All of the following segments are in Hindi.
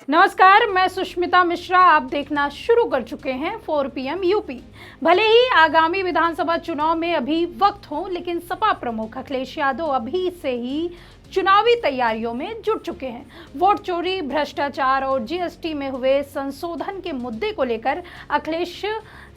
नमस्कार, मैं सुष्मिता मिश्रा। आप देखना शुरू कर चुके हैं 4 PM यूपी। भले ही आगामी विधानसभा चुनाव में अभी वक्त हो, लेकिन सपा प्रमुख अखिलेश यादव अभी से ही चुनावी तैयारियों में जुट चुके हैं। वोट चोरी, भ्रष्टाचार और जीएसटी में हुए संशोधन के मुद्दे को लेकर अखिलेश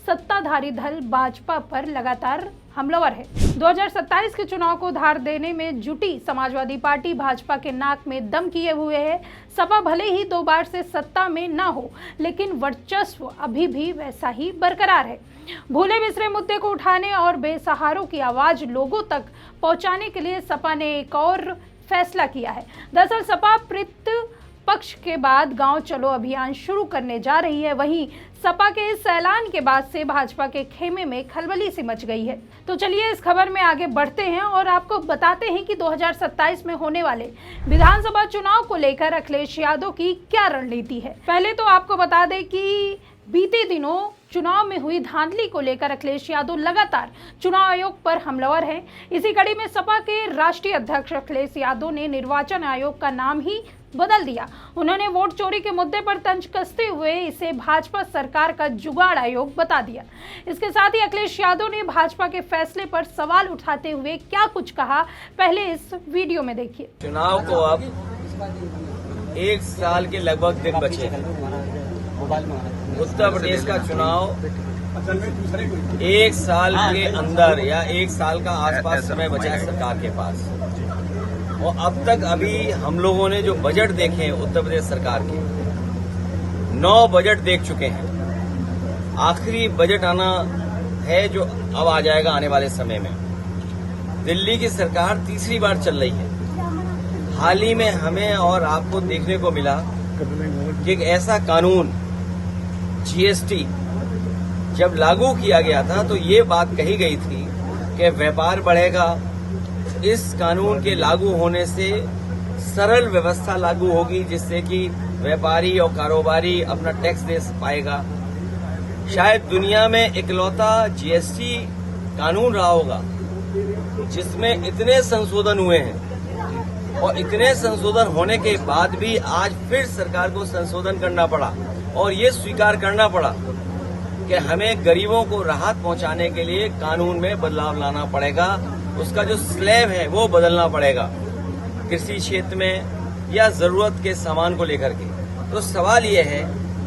सत्ताधारी दल भाजपा पर लगातार हमलावर है। 2027 के चुनाव को धार देने में जुटी समाजवादी पार्टी भाजपा के नाक में दम किए हुए है। सपा भले ही 2 बार से सत्ता में न हो, लेकिन वर्चस्व अभी भी वैसा ही बरकरार है। भूले बिसरे मुद्दे को उठाने और बेसहारों की आवाज लोगों तक पहुंचाने के लिए सपा ने एक और फैसला किया है। दरअसल सपा पक्ष के बाद गांव चलो अभियान शुरू करने जा रही है। वहीं सपा के इस ऐलान के बाद से भाजपा के खेमे में खलबली सी मच गई है। तो चलिए इस खबर में आगे बढ़ते हैं और आपको बताते हैं कि 2027 में होने वाले विधानसभा चुनाव को लेकर अखिलेश यादव की क्या रणनीति है। पहले तो आपको बता दें कि बीते दिनों चुनाव में हुई धांधली को लेकर अखिलेश यादव लगातार चुनाव आयोग पर हमलावर हैं। इसी कड़ी में सपा के राष्ट्रीय अध्यक्ष अखिलेश यादव ने निर्वाचन आयोग का नाम ही बदल दिया। उन्होंने वोट चोरी के मुद्दे पर तंज कसते हुए इसे भाजपा सरकार का जुगाड़ आयोग बता दिया। इसके साथ ही अखिलेश यादव ने भाजपा के फैसले पर सवाल उठाते हुए क्या कुछ कहा, पहले इस वीडियो में देखिए। चुनाव को अब 1 साल के लगभग दिन बचे हैं। उत्तर प्रदेश का चुनाव 1 साल के अंदर या 1 साल का आसपास समय बचा है सरकार के पास। और अब तक अभी हम लोगों ने जो बजट देखे हैं उत्तर प्रदेश सरकार के 9 बजट देख चुके हैं। आखिरी बजट आना है जो अब आ जाएगा आने वाले समय में। दिल्ली की सरकार तीसरी बार चल रही है। हाल ही में हमें और आपको देखने को मिला कि एक ऐसा कानून जीएसटी जब लागू किया गया था तो ये बात कही गई थी कि व्यापार बढ़ेगा। इस कानून के लागू होने से सरल व्यवस्था लागू होगी जिससे कि व्यापारी और कारोबारी अपना टैक्स दे पाएगा। शायद दुनिया में इकलौता जीएसटी कानून रहा होगा जिसमें इतने संशोधन हुए हैं और इतने संशोधन होने के बाद भी आज फिर सरकार को संशोधन करना पड़ा और ये स्वीकार करना पड़ा कि हमें गरीबों को राहत पहुंचाने के लिए कानून में बदलाव लाना पड़ेगा। उसका जो स्लैब है वो बदलना पड़ेगा कृषि क्षेत्र में या जरूरत के सामान को लेकर के। तो सवाल ये है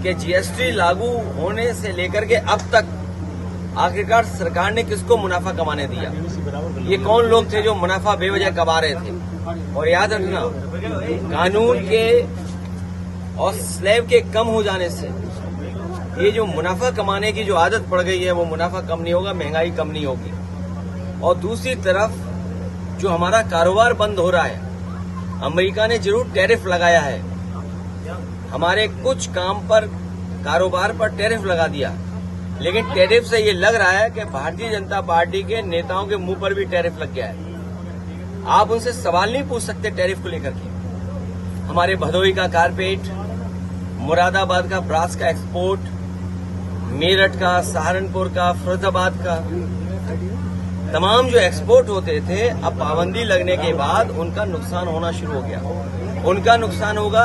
कि जीएसटी लागू होने से लेकर के अब तक आखिरकार सरकार ने किसको मुनाफा कमाने दिया? ये कौन लोग थे जो मुनाफा बेवजह कमा रहे थे? और याद रखना, कानून के और स्लैब के कम हो जाने से ये जो मुनाफा कमाने की जो आदत पड़ गई है वो मुनाफा कम नहीं होगा, महंगाई कम नहीं होगी। और दूसरी तरफ जो हमारा कारोबार बंद हो रहा है, अमेरिका ने जरूर टैरिफ लगाया है, हमारे कुछ काम पर कारोबार पर टैरिफ लगा दिया, लेकिन टैरिफ से ये लग रहा है कि भारतीय जनता पार्टी के नेताओं के मुंह पर भी टैरिफ लग गया है। आप उनसे सवाल नहीं पूछ सकते टैरिफ को लेकर के। हमारे भदोही का कारपेट, मुरादाबाद का ब्रास का एक्सपोर्ट, मेरठ का, सहारनपुर का, फिरोजाबाद का, तमाम जो एक्सपोर्ट होते थे अब पाबंदी लगने के बाद उनका नुकसान होना शुरू हो गया। उनका नुकसान होगा,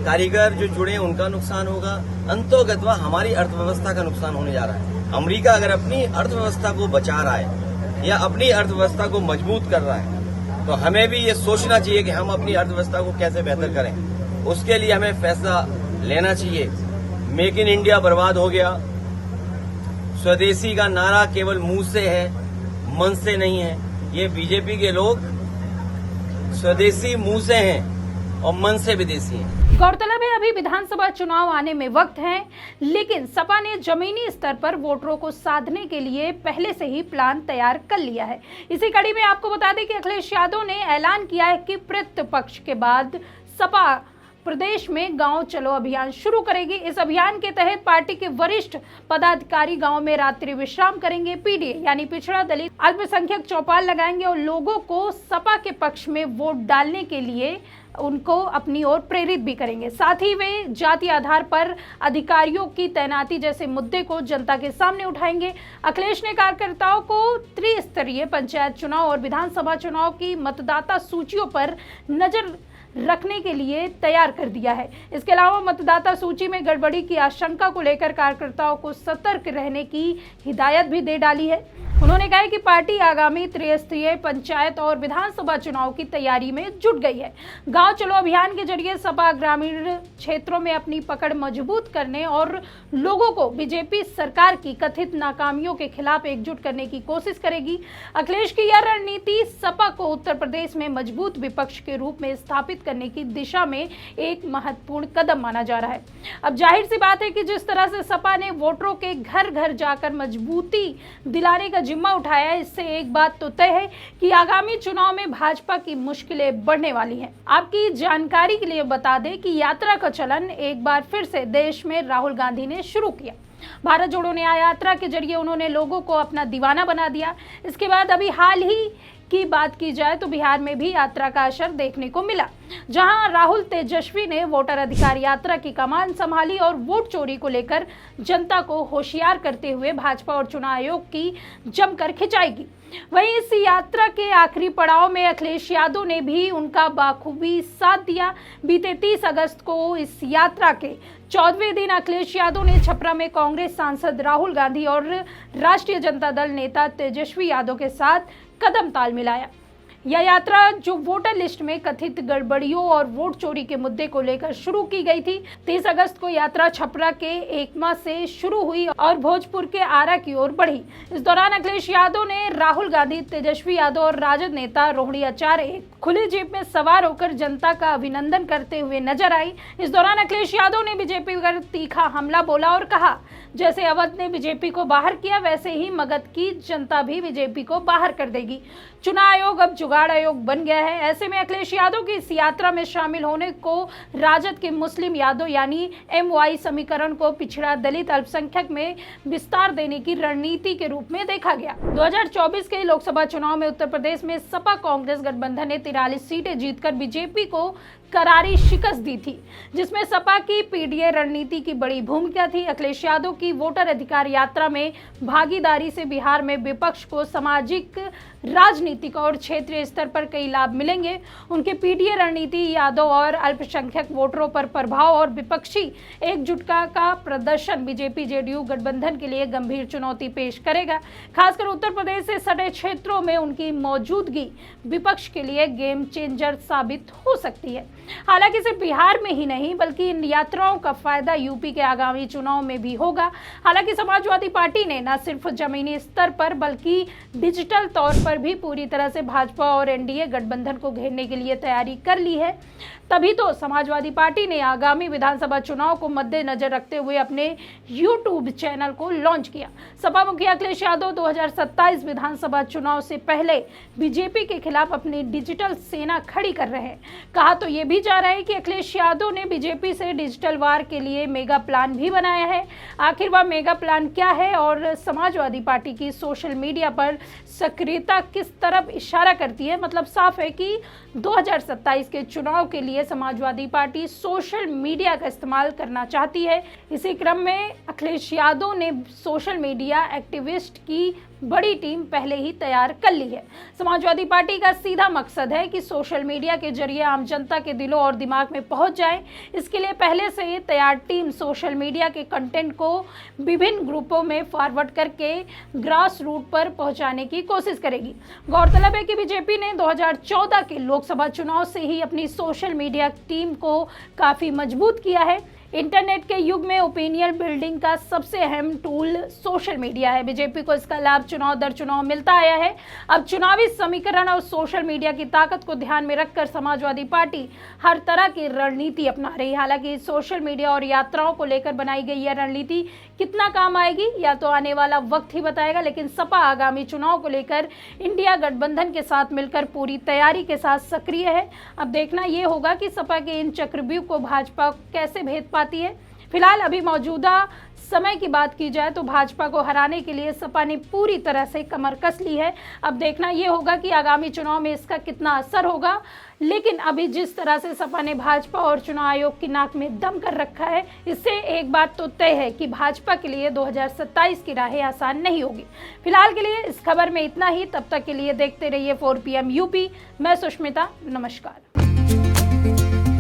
कारीगर जो जुड़े उनका नुकसान होगा, अंतोगत्वा हमारी अर्थव्यवस्था का नुकसान होने जा रहा है। अमेरिका अगर अपनी अर्थव्यवस्था को बचा रहा है या अपनी अर्थव्यवस्था को मजबूत कर रहा है तो हमें भी ये सोचना चाहिए कि हम अपनी अर्थव्यवस्था को कैसे बेहतर करें। उसके लिए हमें फैसला लेना चाहिए। मेक इन इंडिया बर्बाद हो गया। स्वदेशी का नारा केवल मुंह से है, मन से नहीं है। ये बीजेपी के लोग स्वदेशी मुंह से हैं और मन से विदेशी हैं। गौरतलब है अभी विधानसभा चुनाव आने में वक्त है, लेकिन सपा ने जमीनी स्तर पर वोटरों को साधने के लिए पहले से ही प्लान तैयार कर लिया है। इसी कड़ी में आपको बता दें कि अखिलेश यादव ने ऐलान किया है कि प्रतिपक्ष के बाद सपा प्रदेश में गांव चलो अभियान शुरू करेगी। इस अभियान के तहत पार्टी के वरिष्ठ पदाधिकारी गांव में रात्रि विश्राम करेंगे। पीडीए यानी पिछड़ा दलित अल्पसंख्यक चौपाल लगाएंगे और लोगों को सपा के पक्ष में वोट डालने के लिए उनको अपनी ओर प्रेरित भी करेंगे। साथ ही वे जाति आधार पर अधिकारियों की तैनाती जैसे मुद्दे को जनता के सामने उठाएंगे। अखिलेश ने कार्यकर्ताओं को त्रिस्तरीय पंचायत चुनाव और विधानसभा चुनाव की मतदाता सूचियों पर नजर रखने के लिए तैयार कर दिया है। इसके अलावा मतदाता सूची में गड़बड़ी की आशंका को लेकर कार्यकर्ताओं को सतर्क रहने की हिदायत भी दे डाली है। उन्होंने कहा कि पार्टी आगामी त्रिस्तरीय पंचायत और विधानसभा चुनाव की तैयारी में जुट गई है। गांव चलो अभियान के जरिए सपा ग्रामीण क्षेत्रों में अपनी पकड़ मजबूत करने और लोगों को बीजेपी सरकार की कथित नाकामियों के खिलाफ एकजुट करने की कोशिश करेगी। अखिलेश की यह रणनीति सपा को उत्तर प्रदेश में मजबूत विपक्ष के रूप में स्थापित करने की दिशा में एक महत्वपूर्ण कदम माना जा रहा है। अब जाहिर सी बात है कि जिस तरह से सपा ने वोटरों के घर घर जाकर मजबूती दिलाने का जिम्मा उठाया है, इससे एक बात तो तय है कि आगामी चुनाव में भाजपा की मुश्किलें बढ़ने वाली हैं। आपकी जानकारी के लिए बता दें कि यात्रा का चलन एक बार फिर से देश में राहुल गांधी ने शुरू किया। भारत जोड़ो न्याय यात्रा के जरिए उन्होंने लोगों को अपना दीवाना बना दिया। इसके बाद अभी हाल ही की बात की जाए तो बिहार में भी यात्रा का असर देखने को मिला, जहां राहुल तेजस्वी ने वोटर अधिकार यात्रा की कमान संभाली और वोट चोरी को लेकर जनता को होशियार करते हुए भाजपा और चुनाव आयोग की जमकर खिंचाई की। वहीं इस यात्रा के आखिरी पड़ाव में अखिलेश यादव ने भी उनका बाखूबी साथ दिया। बीते 30 अगस्त को इस यात्रा के 14वें दिन अखिलेश यादव ने छपरा में कांग्रेस सांसद राहुल गांधी और राष्ट्रीय जनता दल नेता तेजस्वी यादव के साथ कदम ताल मिलाया। यह यात्रा जो वोटर लिस्ट में कथित गड़बड़ियों और वोट चोरी के मुद्दे को लेकर शुरू की गई थी। 30 अगस्त को यात्रा छपरा के एकमा से शुरू हुई और भोजपुर के आरा की ओर बढ़ी। इस दौरान अखिलेश यादव ने राहुल गांधी, तेजस्वी यादव और राजद नेता रोहिणी आचार्य एक खुली जीप में सवार होकर जनता का अभिनंदन करते हुए नजर आई। इस दौरान अखिलेश यादव ने बीजेपी पर तीखा हमला बोला और कहा, जैसे अवध ने बीजेपी को बाहर किया वैसे ही मगध की जनता भी बीजेपी को बाहर कर देगी। चुनाव आयोग अब जुगाड़ आयोग बन गया है। ऐसे में अखिलेश यादव की इस यात्रा में शामिल होने को राजद के मुस्लिम यादव यानी MY समीकरण को पिछड़ा दलित अल्पसंख्यक में विस्तार देने की रणनीति के रूप में देखा गया। 2024 के लोकसभा चुनाव में उत्तर प्रदेश में सपा कांग्रेस गठबंधन ने 43 सीटें जीतकर बीजेपी को करारी शिकस्त दी थी, जिसमें सपा की PDA रणनीति की बड़ी भूमिका थी। अखिलेश यादव की वोटर अधिकार यात्रा में भागीदारी से बिहार में विपक्ष को सामाजिक, राजनीतिक और क्षेत्रीय स्तर पर कई लाभ मिलेंगे। उनके PDA रणनीति यादव और अल्पसंख्यक वोटरों पर प्रभाव और विपक्षी एकजुटता का प्रदर्शन बीजेपी JDU गठबंधन के लिए गंभीर चुनौती पेश करेगा। खासकर उत्तर प्रदेश से सटे क्षेत्रों में उनकी मौजूदगी विपक्ष के लिए गेम चेंजर साबित हो सकती है। हालांकि सिर्फ बिहार में ही नहीं बल्कि इन यात्राओं का फायदा यूपी के आगामी चुनाव में भी होगा। हालांकि समाजवादी पार्टी ने न सिर्फ जमीनी स्तर पर बल्कि डिजिटल तौर पर भी पूरी तरह से भाजपा और NDA गठबंधन को घेरने के लिए तैयारी कर ली है। तभी तो समाजवादी पार्टी ने आगामी विधानसभा चुनाव को मद्देनजर रखते हुए अपने YouTube चैनल को लॉन्च किया। सपा मुखिया अखिलेश यादव 2027 विधानसभा चुनाव से पहले बीजेपी के खिलाफ अपनी डिजिटल सेना खड़ी कर रहे हैं। कहा तो ये भी जा रहा है कि अखिलेश यादव ने बीजेपी से डिजिटल वार के लिए मेगा प्लान भी बनाया है। आखिर वह मेगा प्लान क्या है और समाजवादी पार्टी की सोशल मीडिया पर सक्रियता किस तरफ इशारा करती है? मतलब साफ है कि 2027 के चुनाव के लिए समाजवादी पार्टी सोशल मीडिया का इस्तेमाल करना चाहती है। इसी क्रम में अखिलेश यादव ने सोशल मीडिया एक्टिविस्ट की बड़ी टीम पहले ही तैयार कर ली है। समाजवादी पार्टी का सीधा मकसद है कि सोशल मीडिया के जरिए आम जनता के दिलों और दिमाग में पहुंच जाए। इसके लिए पहले से ही तैयार टीम सोशल मीडिया के कंटेंट को विभिन्न ग्रुपों में फॉरवर्ड करके ग्रास रूट पर पहुंचाने की कोशिश करेगी। गौरतलब है कि बीजेपी ने 2014 के लोकसभा चुनाव से ही अपनी सोशल मीडिया टीम को काफी मजबूत किया है। इंटरनेट के युग में ओपिनियन बिल्डिंग का सबसे अहम टूल सोशल मीडिया है। बीजेपी को इसका लाभ चुनाव दर चुनाव मिलता आया है। अब चुनावी समीकरण और सोशल मीडिया की ताकत को ध्यान में रखकर समाजवादी पार्टी हर तरह की रणनीति अपना रही है। हालांकि सोशल मीडिया और यात्राओं को लेकर बनाई गई यह रणनीति कितना काम आएगी या तो आने वाला वक्त ही बताएगा, लेकिन सपा आगामी चुनाव को लेकर इंडिया गठबंधन के साथ मिलकर पूरी तैयारी के साथ सक्रिय है। अब देखना यह होगा कि सपा के इन चक्रव्यूह को भाजपा कैसे भेद पाती है। फिलहाल अभी मौजूदा समय की बात की जाए तो भाजपा को हराने के लिए सपा ने पूरी तरह से कमर कस ली है। अब देखना यह होगा कि आगामी चुनाव में इसका कितना असर होगा। लेकिन अभी जिस तरह से सपा ने भाजपा और चुनाव आयोग की नाक में दम कर रखा है, इससे एक बात तो तय है कि भाजपा के लिए 2027 की राहें आसान नहीं होगी। फिलहाल के लिए इस खबर में इतना ही। तब तक के लिए देखते रहिए 4 PM यूपी। मैं सुष्मिता, नमस्कार। यूपी।